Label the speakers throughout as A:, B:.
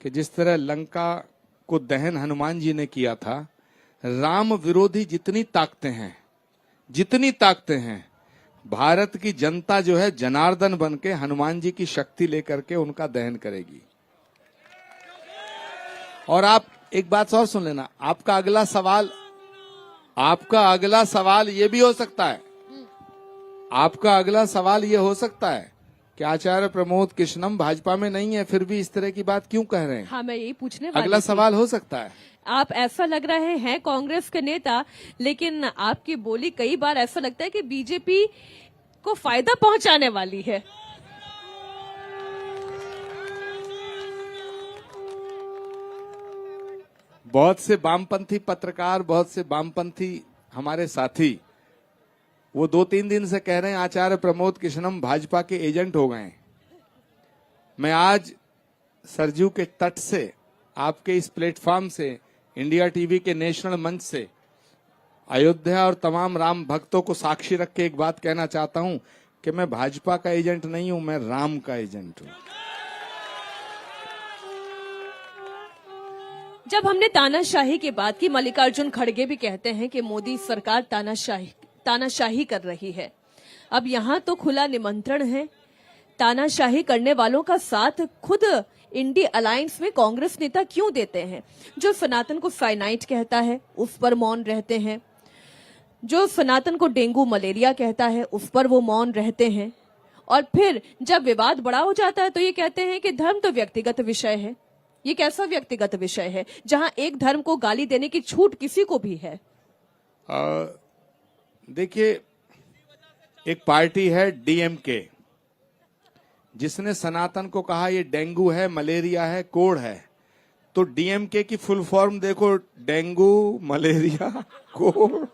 A: कि जिस तरह लंका को दहन हनुमान जी ने किया था, राम विरोधी जितनी ताकतें हैं, भारत की जनता जो है जनार्दन बन के हनुमान जी की शक्ति लेकर के उनका दहन करेगी। और आप एक बात और सुन लेना, आपका अगला सवाल ये भी हो सकता है, आपका अगला सवाल ये हो सकता है कि आचार्य प्रमोद कृष्णम भाजपा में नहीं है, फिर भी इस तरह की बात क्यों कह रहे हैं?
B: हाँ, मैं यही पूछने वाली
A: अगला
B: थी।
A: सवाल हो सकता है।
B: आप ऐसा लग रहे हैं कांग्रेस के नेता, लेकिन आपकी बोली कई बार ऐसा लगता है कि बीजेपी को फायदा पहुंचाने वाली है।
A: बहुत से वामपंथी पत्रकार, बहुत से वामपंथी हमारे साथी, वो 2-3 दिन से कह रहे हैं आचार्य प्रमोद कृष्णम भाजपा के एजेंट हो गए। मैं आज सरजू के तट से, आपके इस प्लेटफॉर्म से, इंडिया टीवी के नेशनल मंच से अयोध्या और तमाम राम भक्तों को साक्षी रख के एक बात कहना चाहता हूं कि मैं भाजपा का एजेंट नहीं हूं, मैं राम का एजेंट हूं।
B: जब हमने तानाशाही की बात की, मल्लिकार्जुन खड़गे भी कहते हैं कि मोदी सरकार तानाशाही कर रही है। अब यहां तो खुला निमंत्रण है, तानाशाही करने वालों का साथ खुद इंडी अलायंस में कांग्रेस नेता क्यों देते हैं? जो सनातन को साइनाइड कहता है उस पर मौन रहते हैं, जो सनातन को डेंगू मलेरिया कहता है उस पर वो मौन रहते हैं, और फिर जब विवाद बड़ा हो जाता है तो ये कहते हैं कि धर्म तो व्यक्तिगत विषय है। ये कैसा व्यक्तिगत विषय है जहां एक धर्म को गाली देने की छूट किसी को भी है?
A: देखिए, एक पार्टी है डीएमके, जिसने सनातन को कहा ये डेंगू है, मलेरिया है, कोढ़ है। तो डीएमके की फुल फॉर्म देखो, डेंगू, मलेरिया, कोढ़।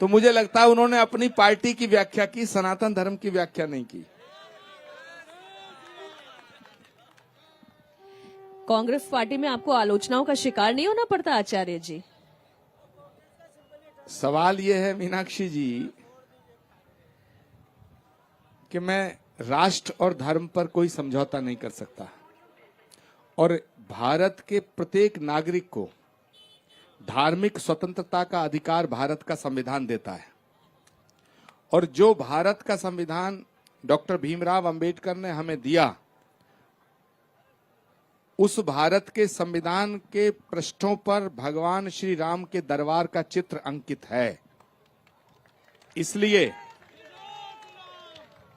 A: तो मुझे लगता है उन्होंने अपनी पार्टी की व्याख्या की, सनातन धर्म की व्याख्या नहीं की।
B: कांग्रेस पार्टी में आपको आलोचनाओं का शिकार नहीं होना पड़ता आचार्य जी?
A: सवाल यह है मीनाक्षी जी कि मैं राष्ट्र और धर्म पर कोई समझौता नहीं कर सकता, और भारत के प्रत्येक नागरिक को धार्मिक स्वतंत्रता का अधिकार भारत का संविधान देता है। और जो भारत का संविधान डॉक्टर भीमराव अंबेडकर ने हमें दिया, उस भारत के संविधान के पृष्ठों पर भगवान श्री राम के दरबार का चित्र अंकित है।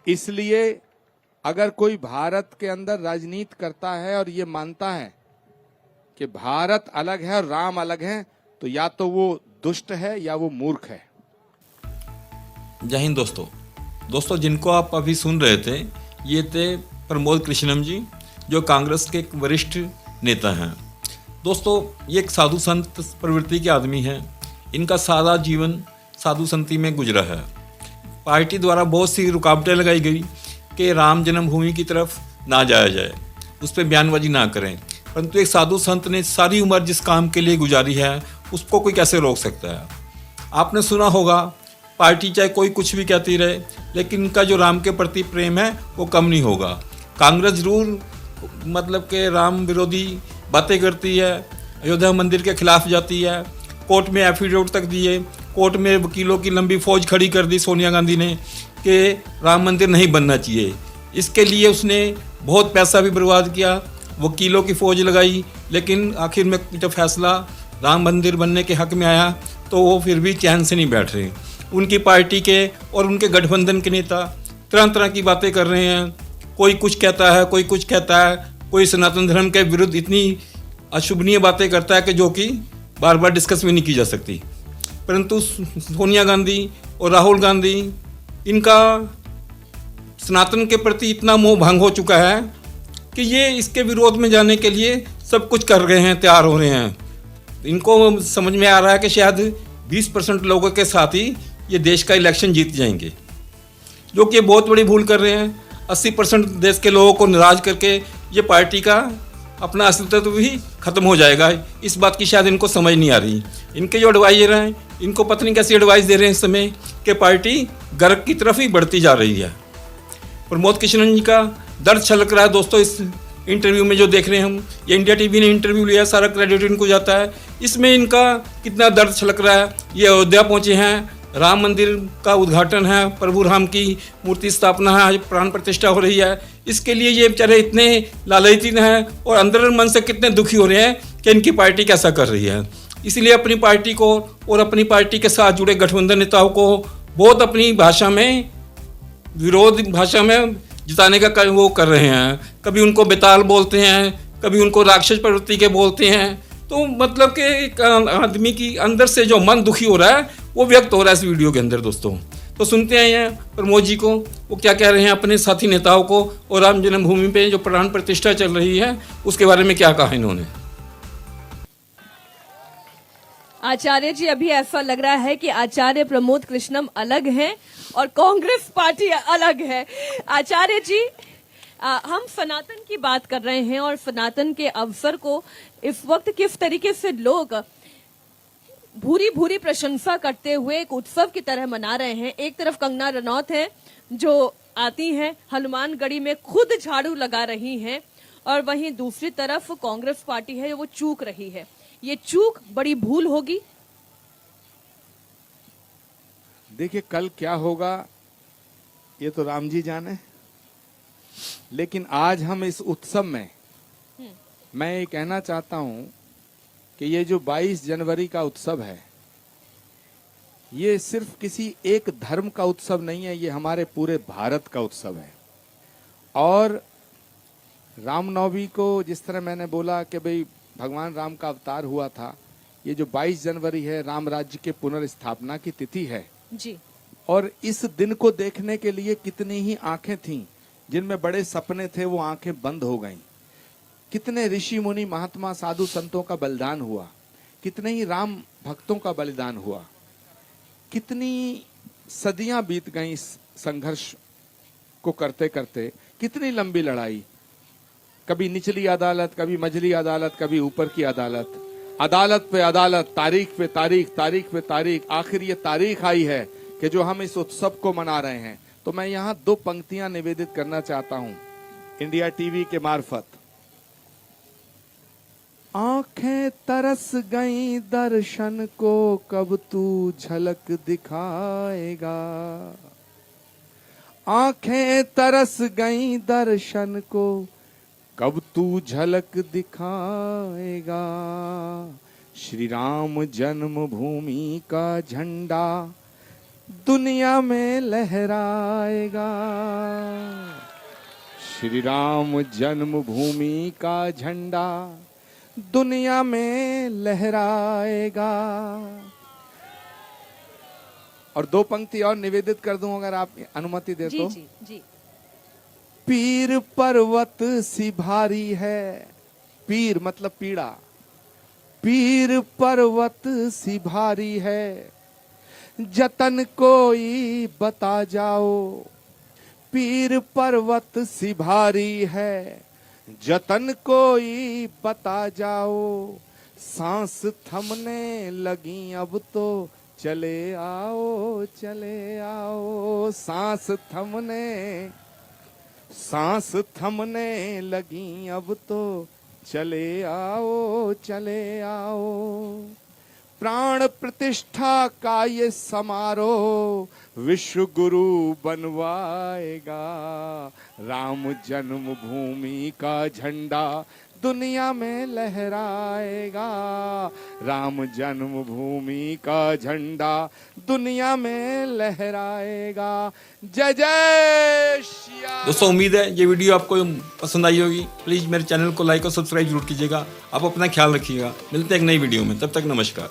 A: इसलिए अगर कोई भारत के अंदर राजनीति करता है और ये मानता है कि भारत अलग है और राम अलग है, तो या तो वो दुष्ट है या वो मूर्ख है।
C: जय हिंद दोस्तों, जिनको आप अभी सुन रहे थे, ये थे प्रमोद कृष्णम जी, जो कांग्रेस के एक वरिष्ठ नेता हैं। दोस्तों, ये एक साधु संत प्रवृत्ति के आदमी हैं। इनका सादा जीवन साधु संती में गुजरा है। पार्टी द्वारा बहुत सी रुकावटें लगाई गई कि राम जन्मभूमि की तरफ ना जाया जाए, उस पर बयानबाजी ना करें, परंतु एक साधु संत ने सारी उम्र जिस काम के लिए गुजारी है उसको कोई कैसे रोक सकता है? आपने सुना होगा, पार्टी चाहे कोई कुछ भी कहती रहे, लेकिन इनका जो राम के प्रति प्रेम है वो कम नहीं होगा। कांग्रेस जरूर मतलब कि राम विरोधी बातें करती है, अयोध्या मंदिर के खिलाफ जाती है, कोर्ट में एफिडेविट तक दिए, कोर्ट में वकीलों की लंबी फौज खड़ी कर दी सोनिया गांधी ने कि राम मंदिर नहीं बनना चाहिए। इसके लिए उसने बहुत पैसा भी बर्बाद किया, वकीलों की फौज लगाई, लेकिन आखिर में जब फैसला राम मंदिर बनने के हक में आया तो वो फिर भी चैन से नहीं बैठ रहे। उनकी पार्टी के और उनके गठबंधन के नेता तरह तरह की बातें कर रहे हैं, कोई कुछ कहता है, कोई कुछ कहता है, कोई सनातन धर्म के विरुद्ध इतनी अशुभनीय बातें करता है कि जो कि बार बार डिस्कस भी नहीं की जा सकती। परंतु सोनिया गांधी और राहुल गांधी, इनका सनातन के प्रति इतना मोह भंग हो चुका है कि ये इसके विरोध में जाने के लिए सब कुछ कर रहे हैं, तैयार हो रहे हैं। इनको समझ में आ रहा है कि शायद 20% लोगों के साथ ही ये देश का इलेक्शन जीत जाएंगे, जो कि बहुत बड़ी भूल कर रहे हैं। 80% देश के लोगों को नाराज करके ये पार्टी का अपना अस्तित्व भी खत्म हो जाएगा। इस बात की शायद इनको समझ नहीं आ रही। इनके जो एडवाइजर हैं, इनको पता नहीं कैसी एडवाइस दे रहे हैं इस समय कि पार्टी गर्क की तरफ ही बढ़ती जा रही है। प्रमोद कृष्णन जी का दर्द छलक रहा है दोस्तों इस इंटरव्यू में जो देख रहे हैं हम, ये इंडिया टीवी ने इंटरव्यू लिया, सारा क्रेडिट इनको जाता है। इसमें इनका कितना दर्द छलक रहा है। ये अयोध्या पहुँचे हैं, राम मंदिर का उद्घाटन है, प्रभु राम की मूर्ति स्थापना है, प्राण प्रतिष्ठा हो रही है। इसके लिए ये बेचारे इतने लालची हैं और अंदर मन से कितने दुखी हो रहे हैं कि इनकी पार्टी कैसा कर रही है। इसलिए अपनी पार्टी को और अपनी पार्टी के साथ जुड़े गठबंधन नेताओं को बहुत अपनी भाषा में, विरोध भाषा में जिताने का वो कर रहे हैं। कभी उनको बेताल बोलते हैं, कभी उनको राक्षस प्रवृत्ति के बोलते हैं। तो मतलब कि एक आदमी की अंदर से जो मन दुखी हो रहा है वो व्यक्त हो रहा है इस वीडियो के अंदर दोस्तों। तो सुनते हैं ये प्रमोद जी को, वो क्या कह रहे हैं अपने साथी नेताओं को, और राम जन्मभूमि पे जो प्राण प्रतिष्ठा चल रही है उसके बारे में क्या कहा इन्होंने।
B: आचार्य जी, अभी ऐसा लग रहा है कि आचार्य प्रमोद कृष्णम अलग हैं और कांग्रेस पार्टी अलग है। आचार्य जी, हम सनातन की बात कर रहे हैं और सनातन के अवसर को इस वक्त किस तरीके से लोग भूरी भूरी प्रशंसा करते हुए एक उत्सव की तरह मना रहे हैं। एक तरफ कंगना रनौत है जो आती हैं हनुमानगढ़ी में खुद झाड़ू लगा रही हैं, और वहीं दूसरी तरफ कांग्रेस पार्टी है वो चूक रही है। ये चूक बड़ी भूल होगी।
A: देखिए कल क्या होगा ये तो राम जी जाने, लेकिन आज हम इस उत्सव में मैं ये कहना चाहता हूं कि ये जो 22 जनवरी का उत्सव है ये सिर्फ किसी एक धर्म का उत्सव नहीं है, ये हमारे पूरे भारत का उत्सव है। और रामनवमी को जिस तरह मैंने बोला कि भाई भगवान राम का अवतार हुआ था, ये जो 22 जनवरी है राम राज्य के पुनर्स्थापना की तिथि है
B: जी।
A: और इस दिन को देखने के लिए कितनी ही आंखें थीं, जिनमें बड़े सपने थे वो आंखें बंद हो गईं। कितने ऋषि मुनि महात्मा साधु संतों का बलिदान हुआ, कितने ही राम भक्तों का बलिदान हुआ, कितनी सदियां बीत गईं इस संघर्ष को करते करते, कितनी लंबी लड़ाई, कभी निचली अदालत, कभी मझली अदालत, कभी ऊपर की अदालत, अदालत पे अदालत, तारीख पे तारीख, तारीख पे तारीख, आखिर ये तारीख आई है कि जो हम इस उत्सव को मना रहे हैं। तो मैं यहाँ 2 पंक्तियां निवेदित करना चाहता हूं इंडिया टीवी के मार्फत। आंखें तरस गईं दर्शन को, कब तू झलक दिखाएगा। आंखें तरस गईं दर्शन को, कब तू झलक दिखाएगा। श्री राम जन्मभूमि का झंडा दुनिया में लहराएगा। श्री राम जन्मभूमि का झंडा दुनिया में लहराएगा। और 2 पंक्ति और निवेदित कर दूं अगर आप अनुमति दे तो।
B: जी जी।
A: पीर पर्वत सी भारी है, पीर मतलब पीड़ा, पीर पर्वत सी भारी है, जतन कोई बता जाओ। पीर पर्वत सी भारी है, जतन कोई बता जाओ। सांस थमने लगी अब तो चले आओ, चले आओ। सांस थमने लगी अब तो चले आओ, चले आओ। प्राण प्रतिष्ठा का ये समारोह विश्व गुरु बनवाएगा। राम जन्मभूमि का झंडा दुनिया में लहराएगा। राम जन्मभूमि का झंडा दुनिया में लहराएगा। जय जय श्री राम।
C: दोस्तों उम्मीद है ये वीडियो आपको पसंद आई होगी। प्लीज़ मेरे चैनल को लाइक और सब्सक्राइब जरूर कीजिएगा। आप अपना ख्याल रखिएगा। मिलते हैं एक नई वीडियो में, तब तक नमस्कार।